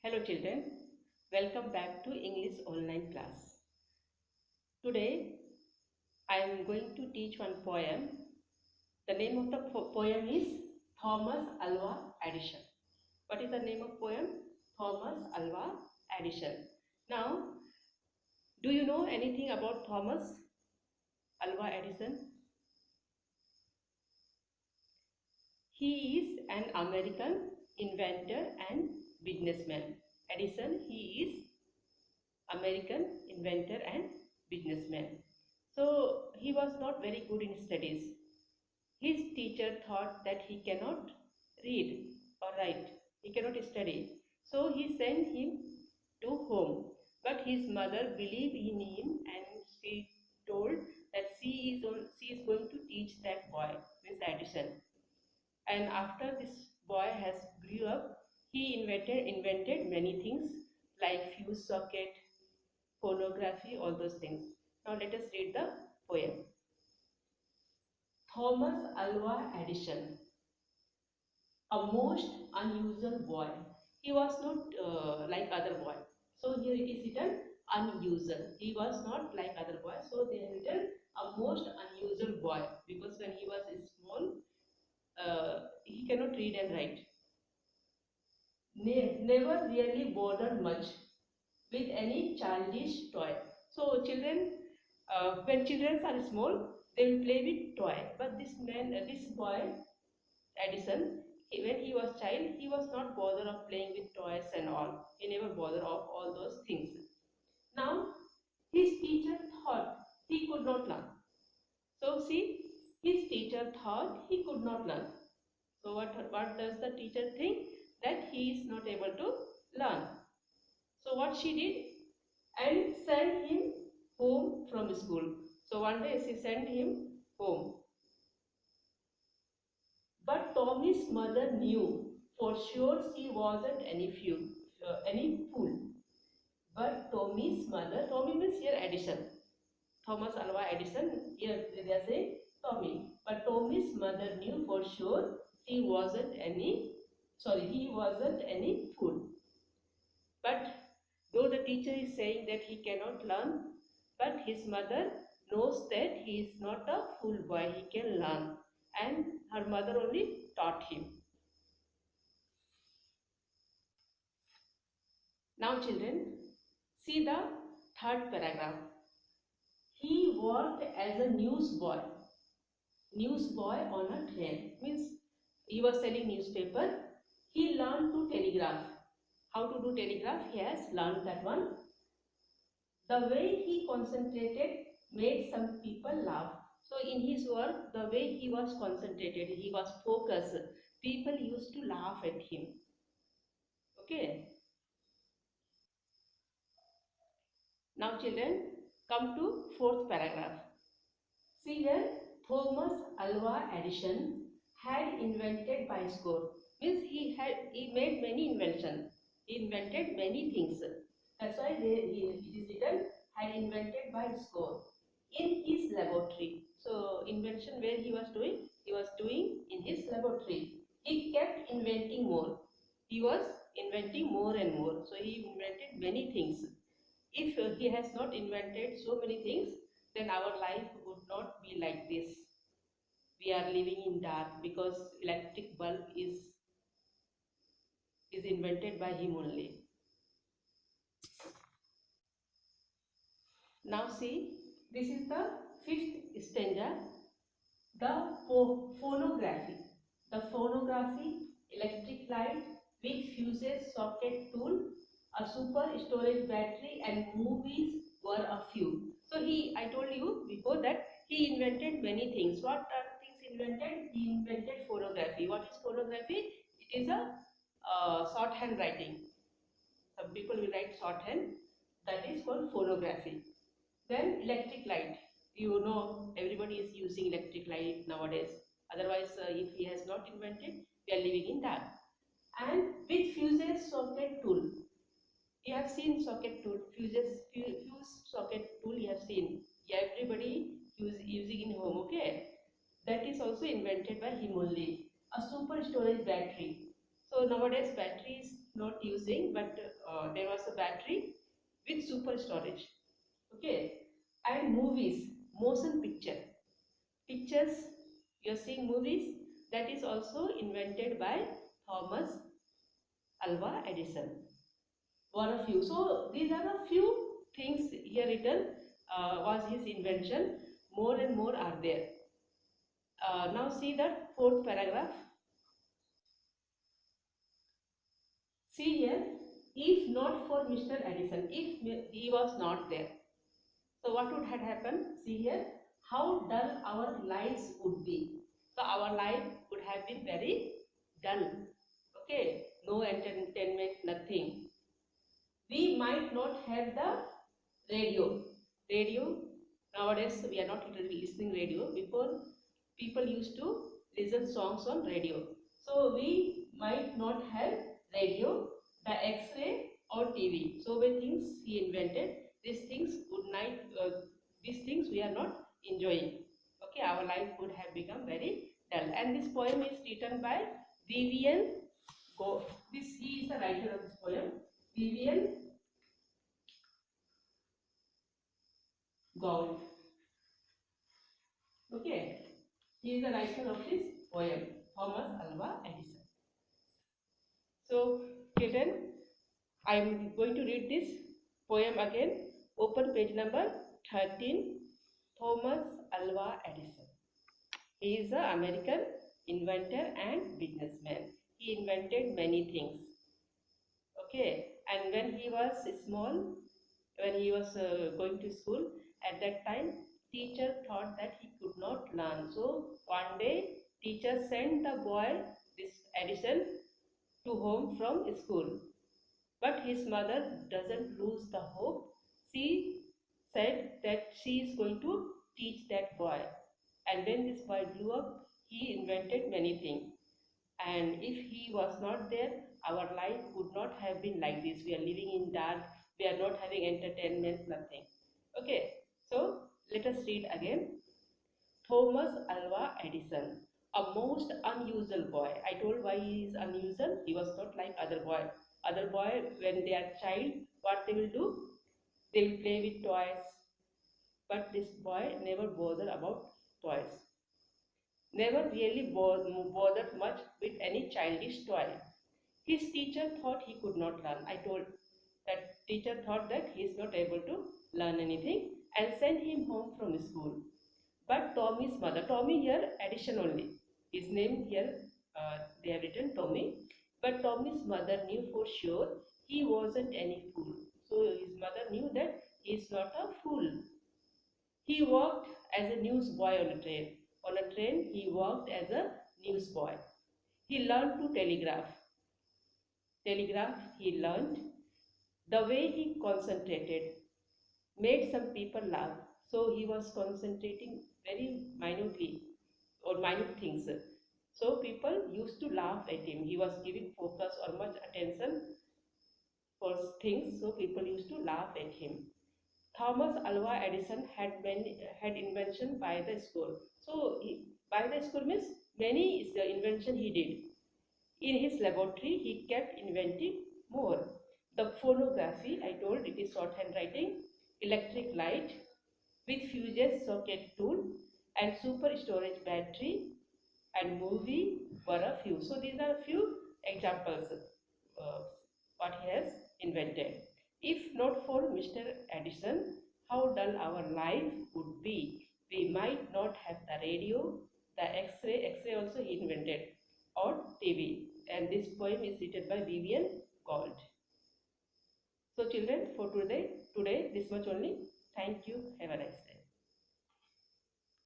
Hello children, welcome back to English online class. Today I am going to teach one poem. The name of the poem is Thomas Alva Edison. What is the name of poem? Thomas Alva Edison. Now, do you know anything about Thomas Alva Edison? He is an American inventor and businessman. Edison, he is American inventor and businessman. So he was not very good in studies. His teacher thought that he cannot read or write, he cannot study. So he sent him to home. But his mother believed in him and she told that she is going to teach that boy, Miss Addison. And after this boy has grew up, he invented many things like fuse socket, phonography, all those things. Now let us read the poem. Thomas Alva Edison, a most unusual boy. He was not like other boy. So here it is written unusual. He was not like other boy. So they have written a most unusual boy because when he was small, he cannot read and write. Never really bothered much with any childish toy. So children, when children are small, they will play with toy. But this boy, Edison, when he was child, he was not bothered of playing with toys and all. He never bothered of all those things. Now, his teacher thought he could not learn. So see, his teacher thought he could not learn. So what does the teacher think? That he is not able to learn. So what she did? And sent him home from school. So one day she sent him home. But Tommy's mother knew for sure she wasn't any fool. But Tommy's mother, Tommy means here Edison. Thomas Alva Edison, here they are saying Tommy. But Tommy's mother knew for sure he wasn't any fool. But though the teacher is saying that he cannot learn, but his mother knows that he is not a fool boy, he can learn. And her mother only taught him. Now children, see the third paragraph. He worked as a newsboy on a train. Means he was selling newspaper. He learned to telegraph. How to do telegraph? He has learned that one. The way he concentrated made some people laugh. So in his work, the way he was concentrated, he was focused, people used to laugh at him. Okay. Now children, come to fourth paragraph. See here, Thomas Alva Edison had invented bioscope. Means he made many inventions. He invented many things. That's why it is written had invented bioscope in his laboratory. So invention where he was doing in his laboratory. He kept inventing more. He was inventing more and more. So he invented many things. If he has not invented so many things, then our life would not be like this. We are living in dark because electric bulb is invented by him only. Now see, this is the fifth stanza, the phonography. The phonography, electric light with fuses, socket tool, a super storage battery and movies were a few. So I told you before that he invented many things. What are things invented? He invented phonography. What is phonography? It is a shorthand writing. Some people will write shorthand. That is called phonography. Then electric light. You know everybody is using electric light nowadays. Otherwise, if he has not invented, we are living in dark. And with fuses socket tool. You have seen socket tool, fuse socket tool you have seen. Everybody using in home, okay? That is also invented by him only. A super storage battery. So nowadays battery is not using, but there was a battery with super storage. Okay, and movies, motion pictures. You're seeing movies, that is also invented by Thomas Alva Edison. One of few. So these are a few things here written was his invention. More and more are there. Now see the fourth paragraph. See here, if not for Mr. Edison, if he was not there, so what would have happened? See here, how dull our lives would be. So our life would have been very dull. Okay, no entertainment, nothing. We might not have the radio. Radio, nowadays we are not listening radio. Before, people used to listen songs on radio. So we might not have radio, the X-ray or TV. So many things he invented. These things these things we are not enjoying. Okay, our life would have become very dull. And this poem is written by Vivian Go. He is the writer of this poem. Vivian Gould. Okay, he is the writer of this poem, Thomas Alva Edison. So, children, I am going to read this poem again. Open page number 13. Thomas Alva Edison. He is an American inventor and businessman. He invented many things. Okay, and when he was small, when he was going to school, at that time, teacher thought that he could not learn. So one day, teacher sent the boy, this Edison, to home from school. But his mother doesn't lose the hope. She said that she is going to teach that boy. And when this boy grew up, he invented many things. And if he was not there, our life would not have been like this. We are living in dark, we are not having entertainment, nothing. Okay, so let us read again. Thomas Alva Edison, a most unusual boy. I told why he is unusual. He was not like other boy. Other boy, when they are child, what they will do? They will play with toys. But this boy never bothered about toys. Never really bothered much with any childish toy. His teacher thought he could not learn. I told that teacher thought that he is not able to learn anything and sent him home from school. But Tommy's mother, Tommy here addition only. His name here they have written Tommy. But Tommy's mother knew for sure he wasn't any fool. So his mother knew that he is not a fool. He worked as a newsboy on a train. On a train, he worked as a newsboy. He learned to telegraph. He learned. The way he concentrated made some people laugh. So he was concentrating very minutely or minute things. So people used to laugh at him. He was giving focus or much attention for things. So people used to laugh at him. Thomas Alva Edison had invention by the school. So by the school means many is the invention he did. In his laboratory, he kept inventing more. The phonography, I told it is shorthand writing, electric light with fuses socket tool and super storage battery and movie were a few. So these are a few examples what he has invented. If not for Mr. Edison, how dull our life would be. We might not have the radio, the X-ray also he invented, or TV. And this poem is written by Vivian Gould. So children, for today this much only. Thank you. Have a nice day.